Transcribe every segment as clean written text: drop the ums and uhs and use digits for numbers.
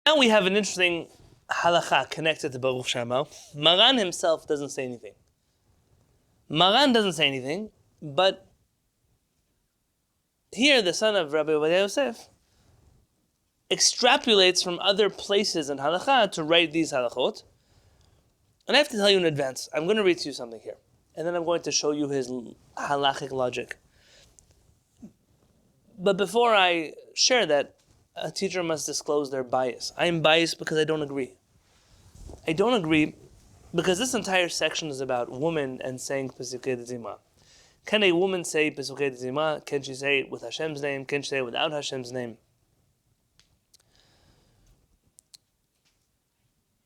Now we have an interesting halacha connected to Baruch Shama. Maran himself doesn't say anything. Maran doesn't say anything, but here the son of Rabbi Ovadia Yosef extrapolates from other places in halakha to write these halachot. And I have to tell you in advance, I'm going to read to you something here. And then I'm going to show you his halachic logic. But before I share that, a teacher must disclose their bias. I am biased because I don't agree. I don't agree because this entire section is about women and saying Pesukei D'Zimra. Can a woman say Pesukei D'Zimra? Can she say it with Hashem's name? Can she say it without Hashem's name?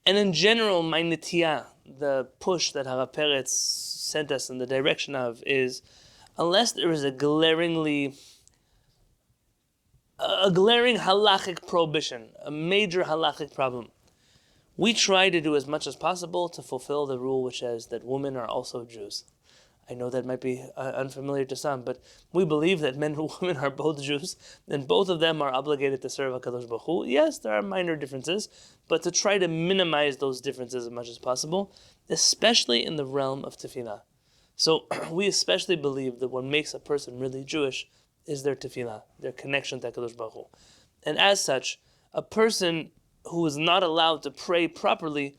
And in general, my nitiyah, the push that Harav Peretz sent us in the direction of is, unless there is a glaring halachic prohibition, a major halachic problem, we try to do as much as possible to fulfill the rule which says that women are also Jews. I know that might be unfamiliar to some, but we believe that men and women are both Jews, and both of them are obligated to serve HaKadosh Baruch Hu. Yes, there are minor differences, but to try to minimize those differences as much as possible, especially in the realm of tefillah. So we especially believe that what makes a person really Jewish is their tefillah, their connection to HaKadosh Baruch Hu. And as such, a person who is not allowed to pray properly,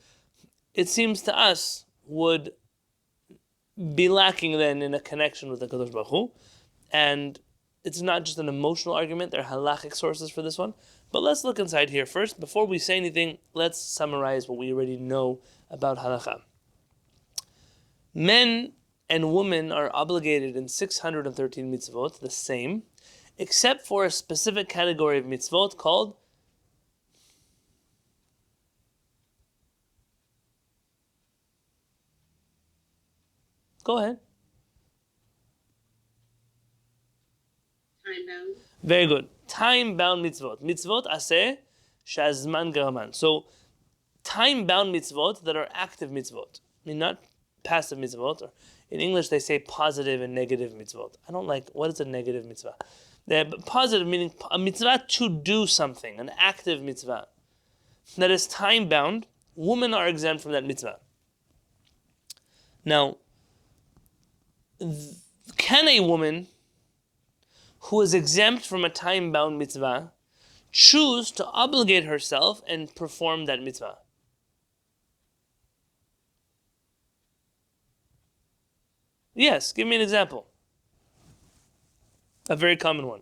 it seems to us, would be lacking then in a connection with the HaKadosh Baruch Hu. And it's not just an emotional argument, there are halachic sources for this one. But let's look inside here first. Before we say anything, let's summarize what we already know about halakha. Men and women are obligated in 613 mitzvot, the same, except for a specific category of mitzvot called Go ahead. Time-bound. Very good. Time-bound mitzvot. Mitzvot aseh shazman garaman. So, time-bound mitzvot that are active mitzvot. I mean, not passive mitzvot. Or in English, they say positive and negative mitzvot. I don't like, what is a negative mitzvah? Positive meaning a mitzvah to do something, an active mitzvah. That is time-bound. Women are exempt from that mitzvah. Now, can a woman who is exempt from a time-bound mitzvah choose to obligate herself and perform that mitzvah? Yes, give me an example. A very common one.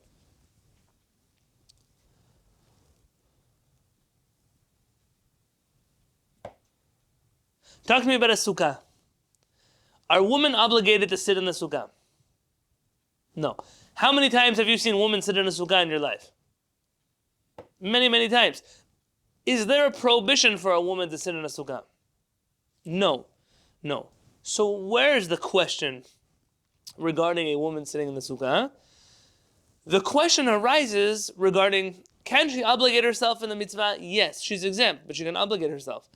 Talk to me about a sukkah. Are women obligated to sit in the sukkah? No. How many times have you seen women sit in a sukkah in your life? Many, many times. Is there a prohibition for a woman to sit in a sukkah? No. No. So where's the question regarding a woman sitting in the sukkah? The question arises regarding, can she obligate herself in the mitzvah? Yes, she's exempt, but she can obligate herself.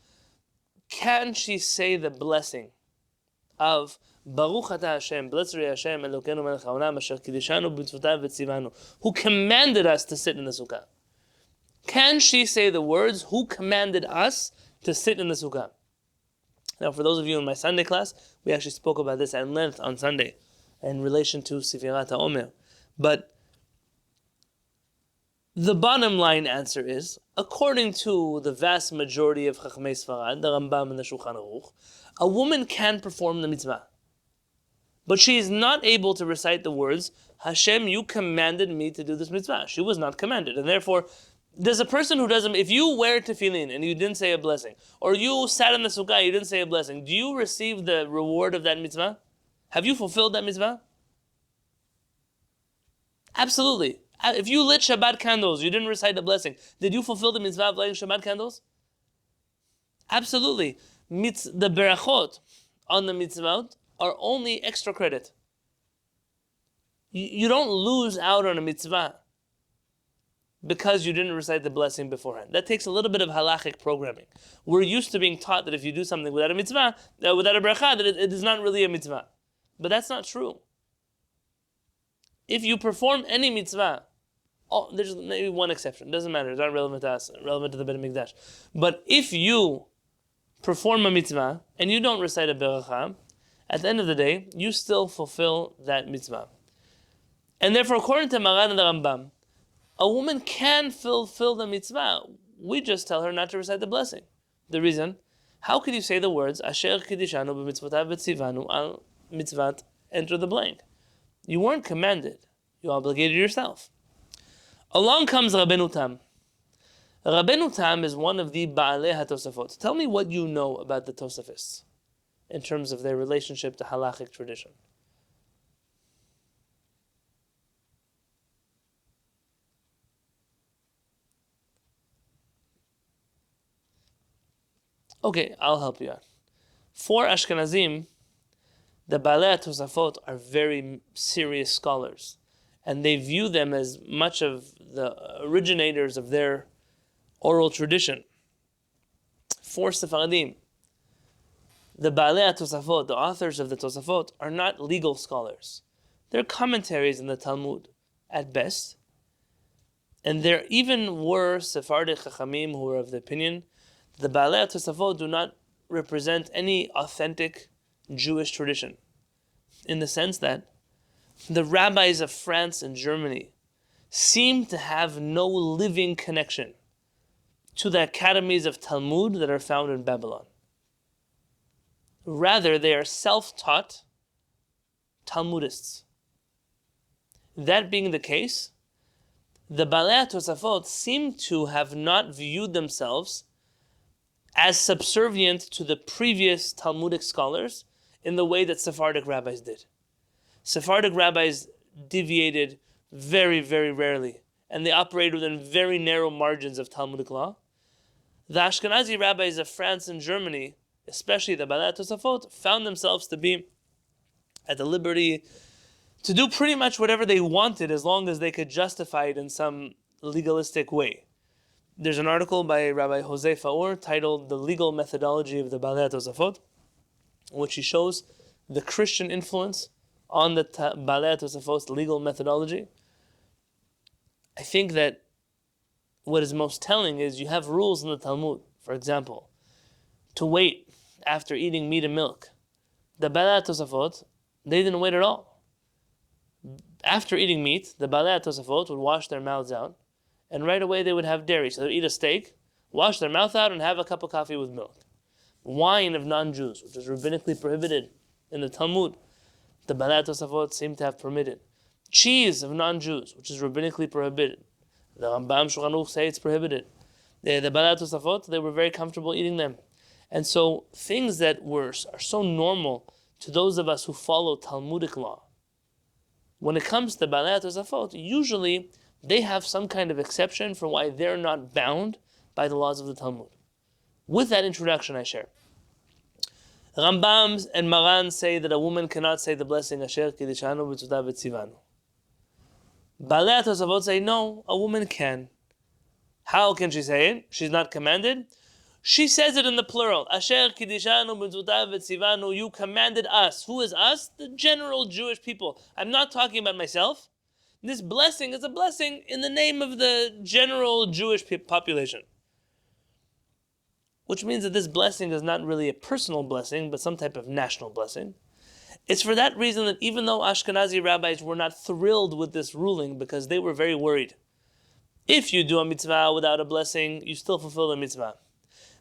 Can she say the blessing of Baruch Atah Hashem, blessed are Hashem, Elokeinu melech haolam, asher kiddushanu b'mitzvotav v'tzivanu, who commanded us to sit in the sukkah? Can she say the words, who commanded us to sit in the sukkah? Now, for those of you in my Sunday class, we actually spoke about this at length on Sunday in relation to Sefirat HaOmer. But the bottom line answer is, according to the vast majority of Chachmei Sfarad, the Rambam and the Shulchan Aruch, a woman can perform the mitzvah. But she is not able to recite the words, Hashem, you commanded me to do this mitzvah. She was not commanded. And therefore, there's a person who doesn't, if you wear tefillin and you didn't say a blessing, or you sat in the sukkah, you didn't say a blessing, do you receive the reward of that mitzvah? Have you fulfilled that mitzvah? Absolutely. If you lit Shabbat candles, you didn't recite the blessing, did you fulfill the mitzvah of lighting Shabbat candles? Absolutely. The berachot on the mitzvot are only extra credit. You don't lose out on a mitzvah because you didn't recite the blessing beforehand. That takes a little bit of halachic programming. We're used to being taught that if you do something without a mitzvah, without a bracha, that it is not really a mitzvah. But that's not true. If you perform any mitzvah Oh, there's maybe one exception. Doesn't matter. It's not relevant to us. Relevant to the Beit HaMikdash. But if you perform a mitzvah and you don't recite a beracha, at the end of the day, you still fulfill that mitzvah. And therefore, according to Maran and the Rambam, a woman can fulfill the mitzvah. We just tell her not to recite the blessing. The reason? How could you say the words Asher Kiddishanu b'mitzvotav v'tzivanu al mitzvat, enter the blank? You weren't commanded. You obligated yourself. Along comes Rabbeinu Tam. Rabbeinu Tam is one of the Ba'alei HaTosafot. Tell me what you know about the Tosafists in terms of their relationship to halachic tradition. Okay, I'll help you out. For Ashkenazim, the Ba'alei HaTosafot are very serious scholars, and they view them as much of the originators of their oral tradition. For Sephardim, the Ba'alei HaTosafot, the authors of the Tosafot, are not legal scholars. They're commentaries in the Talmud, at best. And there even were Sephardic Chachamim who were of the opinion the Ba'alei HaTosafot do not represent any authentic Jewish tradition, in the sense that the rabbis of France and Germany seem to have no living connection to the academies of Talmud that are found in Babylon. Rather, they are self-taught Talmudists. That being the case, the Ba'alei HaTosafot seem to have not viewed themselves as subservient to the previous Talmudic scholars in the way that Sephardic rabbis did. Sephardic rabbis deviated very, very rarely, and they operated within very narrow margins of Talmudic law. The Ashkenazi rabbis of France and Germany, especially the Ba'alei HaTosafot, found themselves to be at the liberty to do pretty much whatever they wanted as long as they could justify it in some legalistic way. There's an article by Rabbi Jose Faur titled The Legal Methodology of the Ba'alei HaTosafot, in which he shows the Christian influence on the Ba'alei HaTosafot's legal methodology. I think that what is most telling is you have rules in the Talmud, for example, to wait after eating meat and milk. The Ba'alei HaTosafot, they didn't wait at all. After eating meat, the Ba'alei HaTosafot would wash their mouths out, and right away they would have dairy. So they would eat a steak, wash their mouth out, and have a cup of coffee with milk. Wine of non-Jews, which is rabbinically prohibited in the Talmud, the Ba'alei HaTosafot seem to have permitted. Cheese of non-Jews, which is rabbinically prohibited. The Rambam Shulchan Aruch say it's prohibited. The Ba'alei HaTosafot, they were very comfortable eating them. And so things that are so normal to those of us who follow Talmudic law, when it comes to Ba'alei HaTosafot, usually they have some kind of exception for why they're not bound by the laws of the Talmud. With that introduction, I share. Rambam and Maran say that a woman cannot say the blessing Asher Kiddishanu b'mitzvotav v'tzivanu. Ba'alei HaTosafot say no, a woman can. How can she say it? She's not commanded. She says it in the plural. Asher Kiddishanu b'mitzvotav v'tzivanu. You commanded us. Who is us? The general Jewish people. I'm not talking about myself. This blessing is a blessing in the name of the general Jewish population. Which means that this blessing is not really a personal blessing, but some type of national blessing. It's for that reason that even though Ashkenazi rabbis were not thrilled with this ruling, because they were very worried. If you do a mitzvah without a blessing, you still fulfill the mitzvah.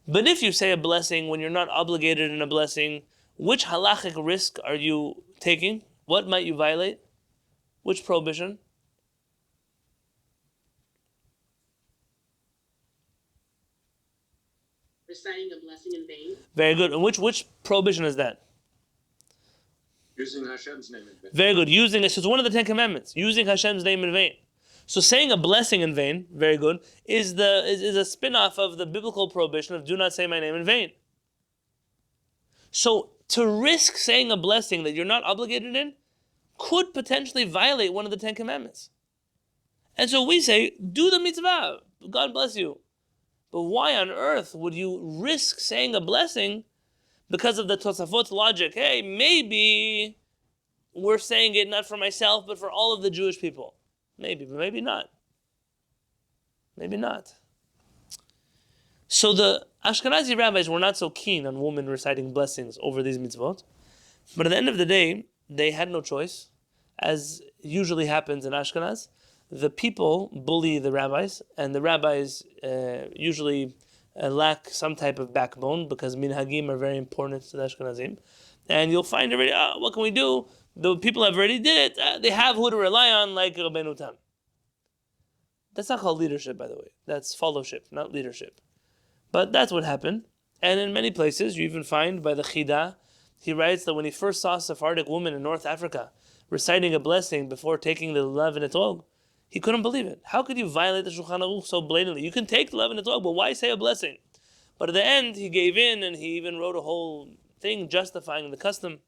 But if you say a blessing when you're not obligated in a blessing, which halachic risk are you taking? What might you violate? Which prohibition? Reciting a blessing in vain. Very good. And which prohibition is that? Using Hashem's name in vain. Very good. So it's one of the 10 commandments. Using Hashem's name in vain. So saying a blessing in vain, very good, is a spin-off of the biblical prohibition of do not say my name in vain. So to risk saying a blessing that you're not obligated in could potentially violate one of the 10 commandments. And so we say, do the mitzvah. God bless you. But why on earth would you risk saying a blessing because of the Tosafot's logic? Hey, maybe we're saying it not for myself, but for all of the Jewish people. Maybe, but maybe not. Maybe not. So the Ashkenazi rabbis were not so keen on women reciting blessings over these mitzvot. But at the end of the day, they had no choice. As usually happens in Ashkenaz, the people bully the rabbis, and the rabbis usually lack some type of backbone because minhagim are very important to the Ashkenazim. And you'll find already, what can we do? The people have already did it. They have who to rely on, like Rabbeinu Tam. That's not called leadership, by the way. That's fellowship, not leadership. But that's what happened. And in many places, you even find by the Chida, he writes that when he first saw a Sephardic woman in North Africa reciting a blessing before taking the lev and etrog, he couldn't believe it. How could you violate the Shulchan Aruch so blatantly? You can take the lev and etrog, but why say a blessing? But at the end, he gave in, and he even wrote a whole thing justifying the custom.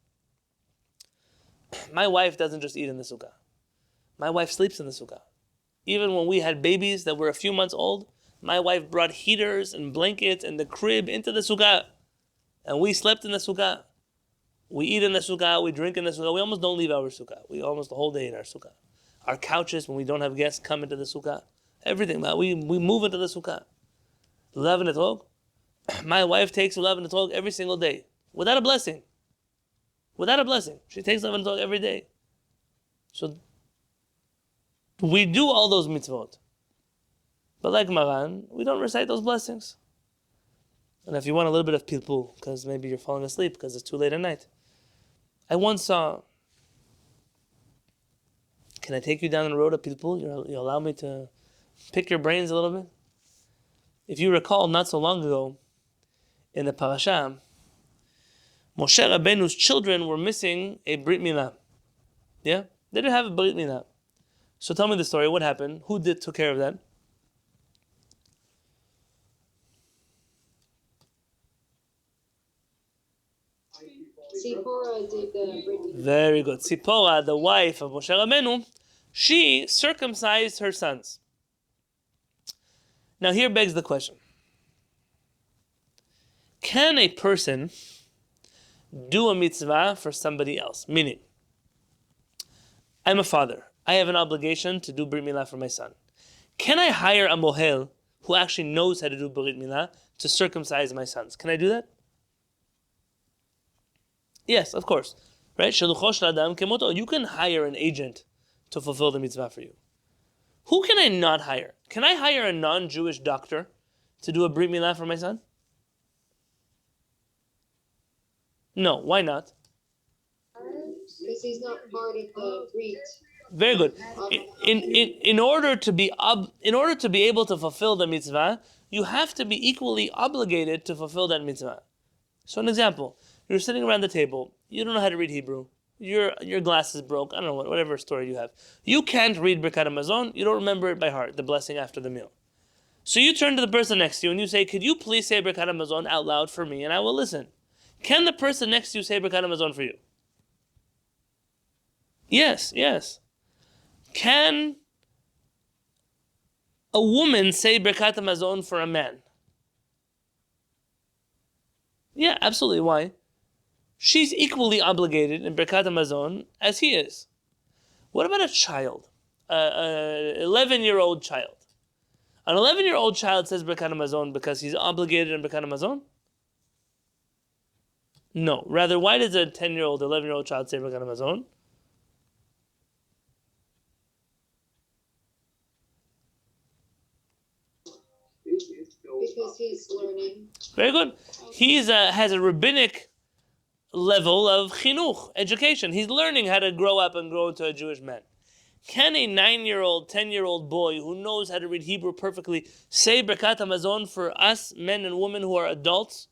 My wife doesn't just eat in the sukkah. My wife sleeps in the sukkah. Even when we had babies that were a few months old, my wife brought heaters and blankets and the crib into the sukkah. And we slept in the sukkah. We eat in the sukkah, we drink in the sukkah. We almost don't leave our sukkah. We almost the whole day in our sukkah. Our couches, when we don't have guests, come into the sukkah. Everything, we move into the sukkah. 11 etrog. My wife takes 11 etrog every single day. Without a blessing. Without a blessing. She takes 11 etrog every day. So, we do all those mitzvot. But like Maran, we don't recite those blessings. And if you want a little bit of pilpul, because maybe you're falling asleep because it's too late at night. I once saw, can I take you down the road of pilpul? You allow me to pick your brains a little bit? If you recall, not so long ago, in the parasha, Moshe Rabbeinu's children were missing a Brit Milah. Yeah? They didn't have a Brit Milah. So tell me the story. What happened? Who took care of that? Tzipora did the Brit. Very good. Tzipora, the wife of Moshe Rabbeinu, she circumcised her sons. Now here begs the question. Can a person do a mitzvah for somebody else? Meaning, I'm a father. I have an obligation to do Brit Milah for my son. Can I hire a mohel who actually knows how to do Brit Milah to circumcise my sons? Can I do that? Yes, of course. Right? You can hire an agent to fulfill the mitzvah for you. Who can I not hire? Can I hire a non-Jewish doctor to do a Brit Milah for my son? No, why not? Because he's not part of the Brit. Very good. In order to be able to fulfill the mitzvah, you have to be equally obligated to fulfill that mitzvah. So an example, you're sitting around the table, you don't know how to read Hebrew, your glasses broke, I don't know, whatever story you have. You can't read Birkat HaMazon, you don't remember it by heart, the blessing after the meal. So you turn to the person next to you and you say, could you please say Birkat HaMazon out loud for me and I will listen. Can the person next to you say Birkat HaMazon for you? Yes. Can a woman say Birkat HaMazon for a man? Yeah, absolutely. Why? She's equally obligated in Birkat HaMazon as he is. What about a child? An 11-year-old child. An 11-year-old child says Birkat HaMazon because he's obligated in Birkat HaMazon? No. Rather, why does a 10-year-old, 11-year-old child say Birkat HaMazon? Because he's learning. Very good. He has a rabbinic level of chinuch, education. He's learning how to grow up and grow into a Jewish man. Can a 9-year-old, 10-year-old boy who knows how to read Hebrew perfectly say Birkat HaMazon for us men and women who are adults?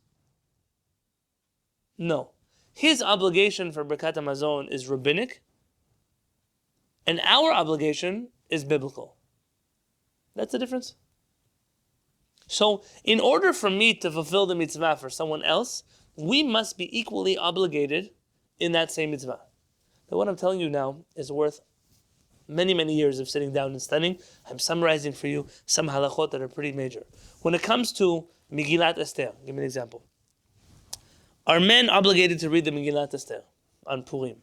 No. His obligation for Birkat HaMazon is rabbinic, and our obligation is biblical. That's the difference. So, in order for me to fulfill the mitzvah for someone else, we must be equally obligated in that same mitzvah. But what I'm telling you now is worth many, many years of sitting down and studying. I'm summarizing for you some halachot that are pretty major. When it comes to Megillat Esther, give me an example. Are men obligated to read the Megillat Esther on Purim?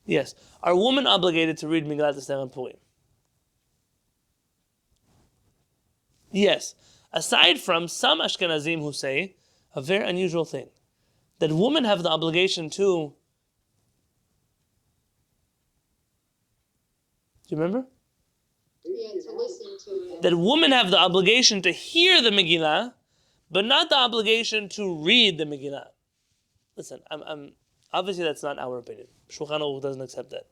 Yes. Are women obligated to read Megillat Esther on Purim? Yes. Aside from some Ashkenazim who say a very unusual thing, that women have the obligation to. Do you remember? Yeah, to listen to it. That women have the obligation to hear the Megillah, but not the obligation to read the Megillah. Listen, I'm obviously that's not our opinion. Shulchan Aruch doesn't accept that.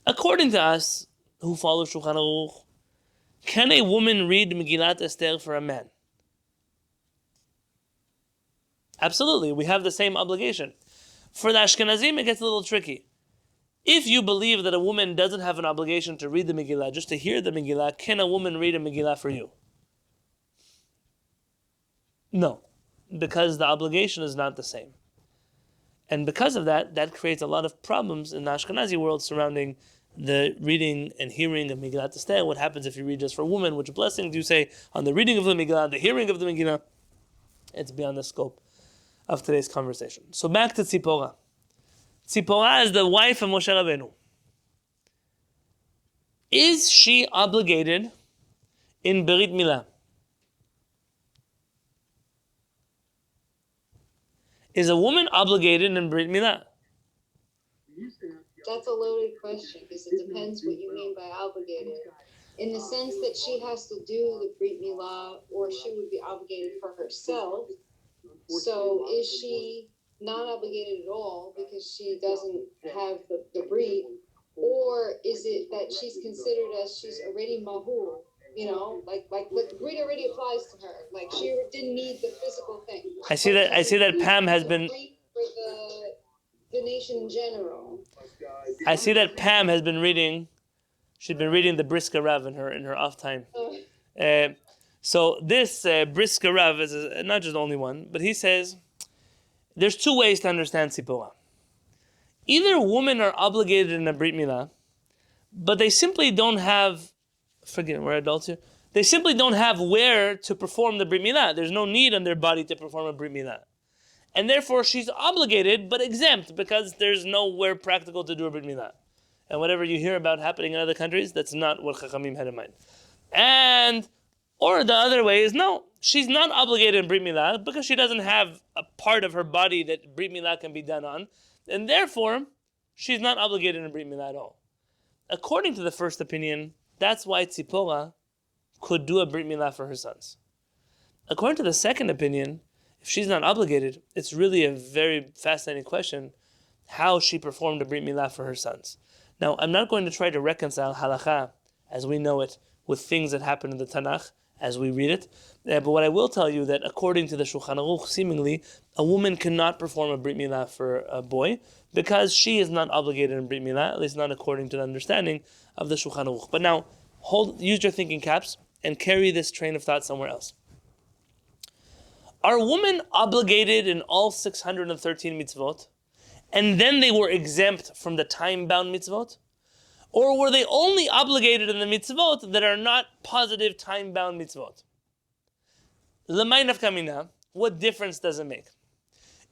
According to us, who follow Shulchan Aruch, can a woman read Megillat Esther for a man? Absolutely, we have the same obligation. For the Ashkenazim, it gets a little tricky. If you believe that a woman doesn't have an obligation to read the Megillah, just to hear the Megillah, can a woman read a Megillah for you? No, because the obligation is not the same. And because of that, that creates a lot of problems in the Ashkenazi world surrounding the reading and hearing of Megillat Esther. What happens if you read just for women? Which blessing do you say on the reading of the Megillah, the hearing of the Megillah? It's beyond the scope of today's conversation. So back to Tzipora. Tzipora is the wife of Moshe Rabbeinu. Is she obligated in Berit Milah? Is a woman obligated in Brit Milah? That's a loaded question because it depends what you mean by obligated. In the sense that she has to do the Brit Milah or she would be obligated for herself. So is she not obligated at all because she doesn't have the Brit? Or is it that she's considered as she's already mahur? You know, like the Brit already applies to her. Like she didn't need the physical thing. I see that Pam has been. For the nation in general. I see that Pam has been reading. She's been reading the Briska Rav in her off time. So this Briska Rav is not just the only one, but he says there's two ways to understand Tzipora. Either women are obligated in a Brit Milah, but they simply don't have. Forget we're adults here. They simply don't have where to perform the Brit Milah. There's no need on their body to perform a Brit Milah. And therefore she's obligated but exempt because there's nowhere practical to do a Brit Milah. And whatever you hear about happening in other countries, that's not what Chachamim had in mind. Or the other way is no, she's not obligated in Brit Milah because she doesn't have a part of her body that Brit Milah can be done on. And therefore, she's not obligated in Brit Milah at all. According to the first opinion, that's why Tzipora could do a Brit Milah for her sons. According to the second opinion, if she's not obligated, it's really a very fascinating question how she performed a Brit Milah for her sons. Now, I'm not going to try to reconcile halacha as we know it with things that happen in the Tanakh as we read it. But what I will tell you that according to the Shulchan Aruch, seemingly, a woman cannot perform a Brit Milah for a boy because she is not obligated in Brit Milah, at least not according to the understanding of the Shulchan Aruch. But now, use your thinking caps and carry this train of thought somewhere else. Are women obligated in all 613 mitzvot, and then they were exempt from the time-bound mitzvot? Or were they only obligated in the mitzvot that are not positive time-bound mitzvot? L'may nafka mina, what difference does it make?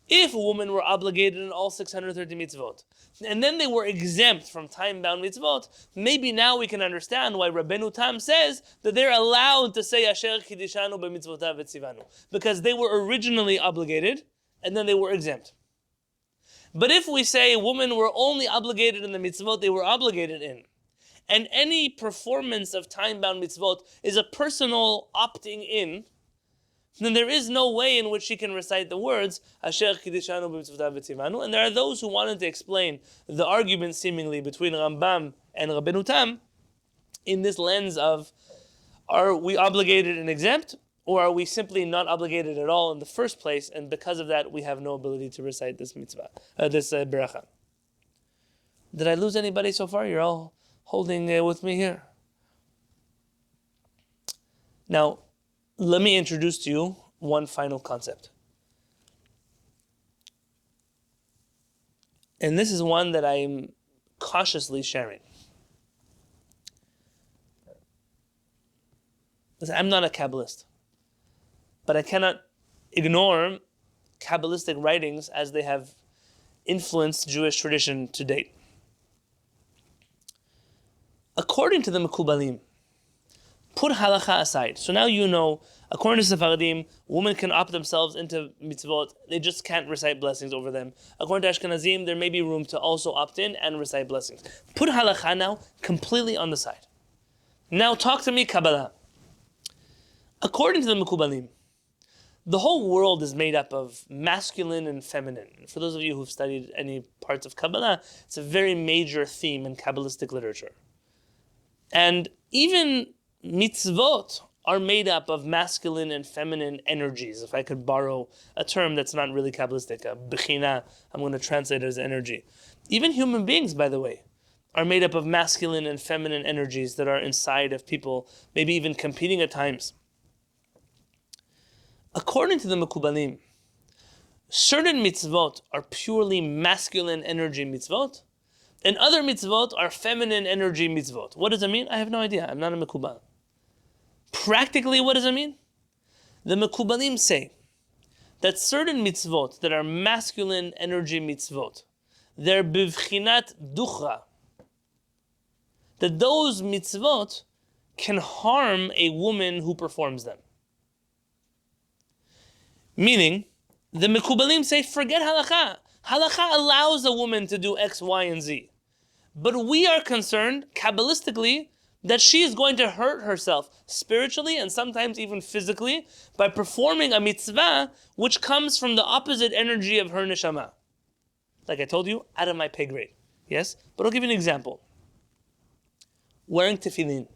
If a woman were obligated in all 630 mitzvot, and then they were exempt from time-bound mitzvot, maybe now we can understand why Rabbeinu Tam says that they're allowed to say Asher Kidishanu b'mitzvotav v'tzivanu, because they were originally obligated, and then they were exempt. But if we say women were only obligated in the mitzvot they were obligated in, and any performance of time-bound mitzvot is a personal opting in, then there is no way in which she can recite the words Asher Kidishanu b'mitzvotav v'tzivanu. And there are those who wanted to explain the argument seemingly between Rambam and Rabbeinu Tam in this lens of, are we obligated and exempt, or are we simply not obligated at all in the first place, and because of that we have no ability to recite this mitzvah, this beracha. Did I lose anybody so far? You're all holding with me here. Now, let me introduce to you one final concept. And this is one that I'm cautiously sharing. Listen, I'm not a Kabbalist, but I cannot ignore Kabbalistic writings as they have influenced Jewish tradition to date. According to the Mekubalim, Put halacha aside. So now you know, according to Sephardim, women can opt themselves into mitzvot. They just can't recite blessings over them. According to Ashkenazim, there may be room to also opt in and recite blessings. Put halacha now completely on the side. Now talk to me Kabbalah. According to the Mekubalim, the whole world is made up of masculine and feminine. For those of you who've studied any parts of Kabbalah, it's a very major theme in Kabbalistic literature. And even mitzvot are made up of masculine and feminine energies. If I could borrow a term that's not really Kabbalistic, a bechina, I'm going to translate it as energy. Even human beings, by the way, are made up of masculine and feminine energies that are inside of people, maybe even competing at times. According to the Mekubalim, certain mitzvot are purely masculine energy mitzvot, and other mitzvot are feminine energy mitzvot. What does it mean? I have no idea. I'm not a Mekubal. Practically, what does it mean? The Mekubalim say that certain mitzvot that are masculine energy mitzvot, they're bivchinat duchra, that those mitzvot can harm a woman who performs them. Meaning, the Mekubalim say, forget halakha. Halakha allows a woman to do X, Y, and Z. But we are concerned, Kabbalistically, that she is going to hurt herself spiritually and sometimes even physically by performing a mitzvah which comes from the opposite energy of her neshama. Like I told you, out of my pay grade. Yes? But I'll give you an example. Wearing tefillin.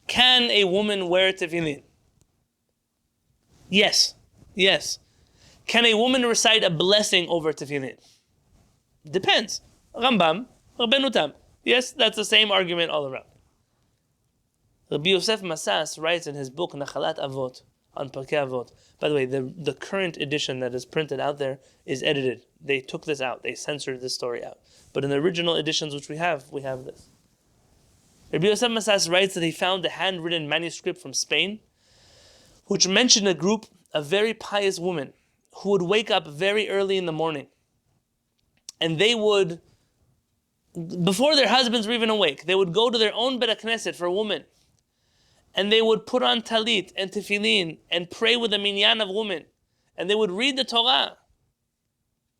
Can a woman wear tefillin? Yes. Yes. Can a woman recite a blessing over tefillin? Depends. Rambam, Rabbeinu Tam. Yes, that's the same argument all around. Rabbi Yosef Masas writes in his book Nachalat Avot on Parkei Avot. By the way, the current edition that is printed out there is edited. They took this out. They censored this story out. But in the original editions which we have this. Rabbi Yosef Masas writes that he found a handwritten manuscript from Spain which mentioned a group of very pious women who would wake up very early in the morning. And they would, before their husbands were even awake, they would go to their own Beit HaKnesset for women. And they would put on talit and tefillin and pray with a minyan of women. And they would read the Torah.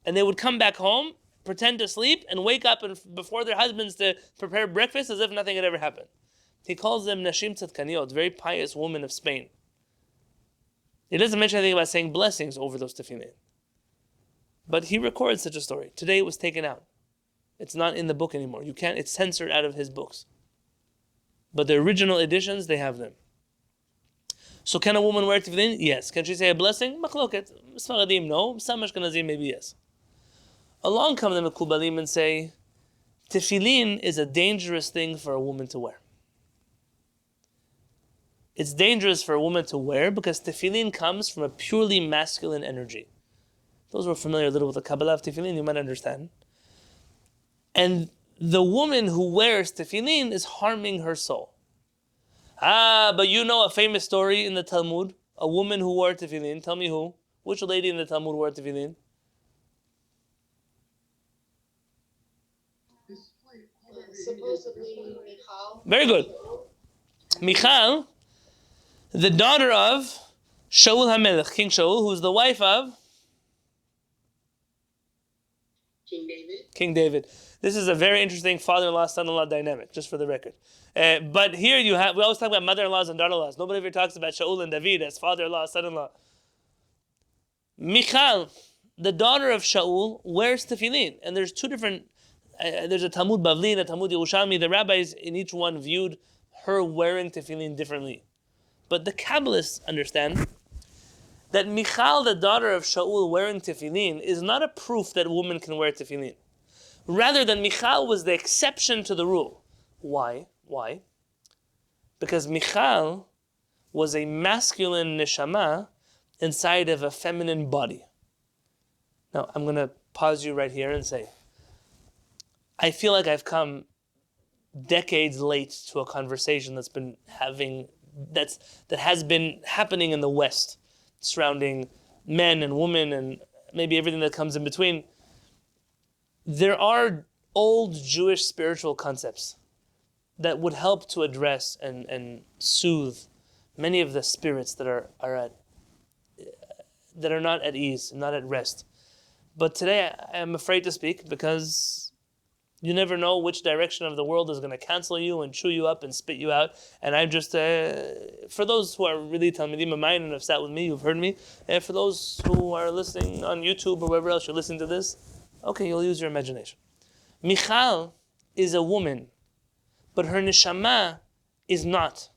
And they would come back home, pretend to sleep, and wake up before their husbands to prepare breakfast as if nothing had ever happened. He calls them Nashim Tzadkaniyot, very pious women of Spain. He doesn't mention anything about saying blessings over those tefillin. But he records such a story. Today it was taken out. It's not in the book anymore. It's censored out of his books. But the original editions, they have them. So can a woman wear tefillin? Yes. Can she say a blessing? Machloket. Sfaradim, no. Some Ashkenazim, maybe yes. Along come the Mekubalim and say, tefillin is a dangerous thing for a woman to wear. It's dangerous for a woman to wear because tefillin comes from a purely masculine energy. Those who are familiar a little with the Kabbalah of tefillin, you might understand. And the woman who wears tefillin is harming her soul. But you know a famous story in the Talmud, a woman who wore tefillin. Tell me who? Which lady in the Talmud wore tefillin? Supposedly Michal. Very good. Michal, the daughter of Shaul HaMelech, King Shaul, who's the wife of King David. King David. This is a very interesting father-in-law, son-in-law dynamic, just for the record. But here we always talk about mother-in-laws and daughter-in-laws. Nobody ever talks about Shaul and David as father-in-law, son-in-law. Michal, the daughter of Shaul, wears tefillin. And there's two different, there's a Talmud Bavli and a Talmud Yerushalmi. The rabbis in each one viewed her wearing tefillin differently. But the Kabbalists understand that Michal, the daughter of Shaul, wearing tefillin is not a proof that a woman can wear tefillin. Rather than Michal was the exception to the rule. Why? Why? Because Michal was a masculine neshama inside of a feminine body. Now, I'm going to pause you right here and say, I feel like I've come decades late to a conversation that has been happening in the West surrounding men and women and maybe everything that comes in between. There are old Jewish spiritual concepts that would help to address and soothe many of the spirits that are not at ease, not at rest. But today I am afraid to speak because you never know which direction of the world is going to cancel you and chew you up and spit you out. And I'm just, for those who are really Talmidim of mine and have sat with me, you've heard me. And for those who are listening on YouTube or wherever else you're listening to this, okay, you'll use your imagination. Michal is a woman, but her neshama is not.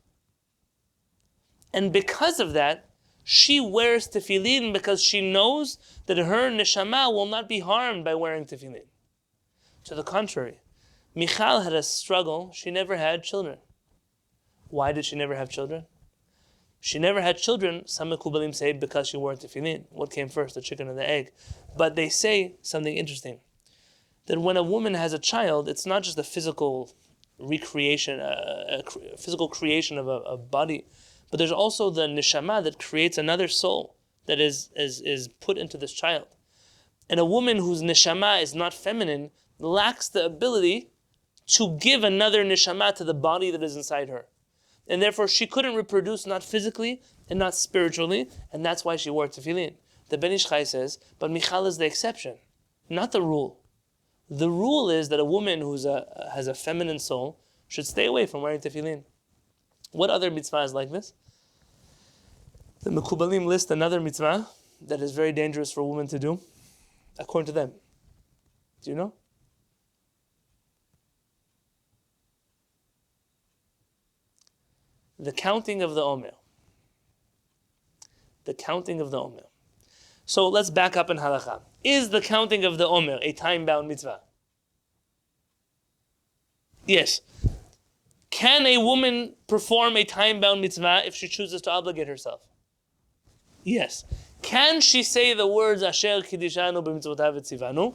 And because of that, she wears tefillin because she knows that her neshama will not be harmed by wearing tefillin. To the contrary, Michal had a struggle. She never had children. Why did she never have children? She never had children, some Mekubalim say, because she wore tefillin. What came first, the chicken or the egg? But they say something interesting, that when a woman has a child, it's not just a physical recreation, a physical creation of a body, but there's also the neshama that creates another soul that is put into this child. And a woman whose neshama is not feminine lacks the ability to give another neshama to the body that is inside her. And therefore she couldn't reproduce, not physically and not spiritually, and that's why she wore tefillin. The Ben Ish Chai says, but Michal is the exception, not the rule. The rule is that a woman who has a feminine soul should stay away from wearing tefillin. What other mitzvah is like this? The Mekubalim list another mitzvah that is very dangerous for a woman to do, according to them. Do you know? The counting of the Omer. The counting of the Omer. So let's back up in halakha. Is the counting of the Omer a time-bound mitzvah? Yes. Can a woman perform a time-bound mitzvah if she chooses to obligate herself? Yes. Can she say the words Asher Kiddishanu b'mitzvotav v'tzivanu?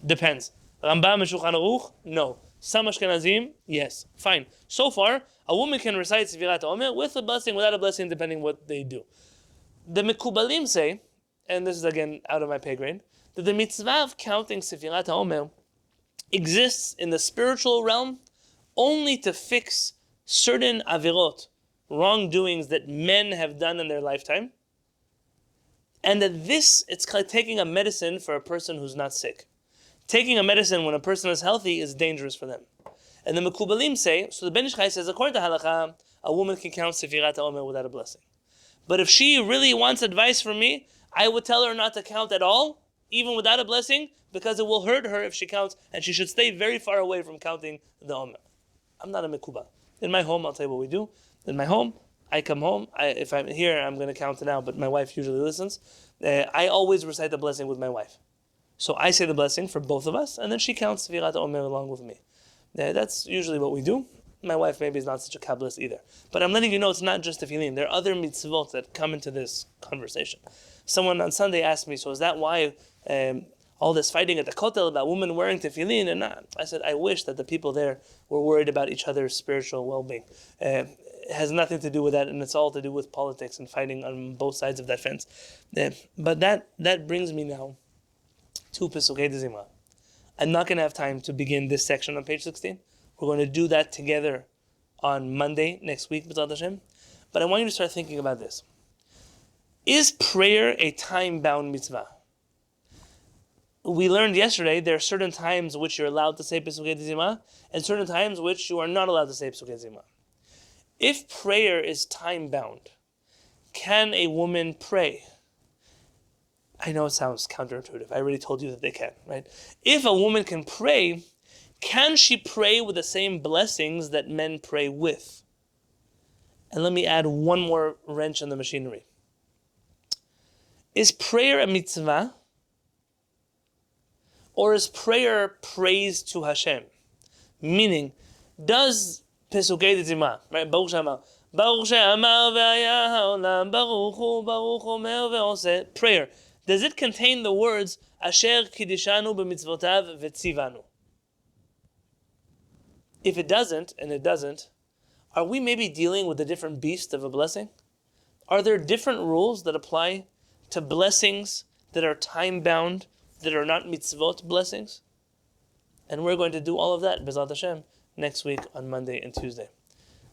Depends. Rambam and Shulchan Aruch? No. Some Ashkenazim? Yes. Fine. So far, a woman can recite Sefirat HaOmer with a blessing, without a blessing, depending what they do. The Mekubalim say, and this is again out of my pay grade, that the mitzvah of counting Sefirat HaOmer exists in the spiritual realm only to fix certain avirot, wrongdoings that men have done in their lifetime, and that this, it's like taking a medicine for a person who's not sick. Taking a medicine when a person is healthy is dangerous for them. And the Mekubalim say, so the Ben Ish Chai says, according to halakha, a woman can count Sefirat HaOmer without a blessing. But if she really wants advice from me, I would tell her not to count at all, even without a blessing, because it will hurt her if she counts, and she should stay very far away from counting the Omer. I'm not a Mekubal. In my home, I'll tell you what we do. In my home, I come home. If I'm here, I'm going to count it out, but my wife usually listens. I always recite the blessing with my wife. So I say the blessing for both of us, and then she counts Sefirat HaOmer along with me. That's usually what we do. My wife maybe is not such a Kabbalist either. But I'm letting you know it's not just tefillin. There are other mitzvot that come into this conversation. Someone on Sunday asked me, so is that why all this fighting at the Kotel about women wearing tefillin? And I said, I wish that the people there were worried about each other's spiritual well-being. It has nothing to do with that, and it's all to do with politics and fighting on both sides of that fence. But that brings me now to Pesukei Dezimah. I'm not going to have time to begin this section on page 16. We're going to do that together on Monday next week, B'ezrat Hashem. But I want you to start thinking about this. Is prayer a time-bound mitzvah? We learned yesterday there are certain times which you're allowed to say Pesukei Dezimah and certain times which you are not allowed to say Pesukei Dezimah. If prayer is time-bound, can a woman pray? I know it sounds counterintuitive. I already told you that they can, right? If a woman can pray, can she pray with the same blessings that men pray with? And let me add one more wrench in the machinery. Is prayer a mitzvah? Or is prayer praise to Hashem? Meaning, does Pesukei Dezimah, right? Baruch She'amar, Baruch She'amar ve'haya ha'olam, Baruch Hu, Baruch Omer ve'oseh. Prayer, does it contain the words Asher Kiddishanu b'mitzvotav v'tzivanu? If it doesn't, and it doesn't, are we maybe dealing with a different beast of a blessing? Are there different rules that apply to blessings that are time-bound, that are not mitzvot blessings? And we're going to do all of that, B'ezrat Hashem, next week on Monday and Tuesday.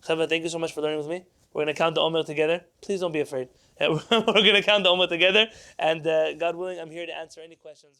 Chava, thank you so much for learning with me. We're going to count the Omer together. Please don't be afraid. We're going to count the Omer together. And God willing, I'm here to answer any questions.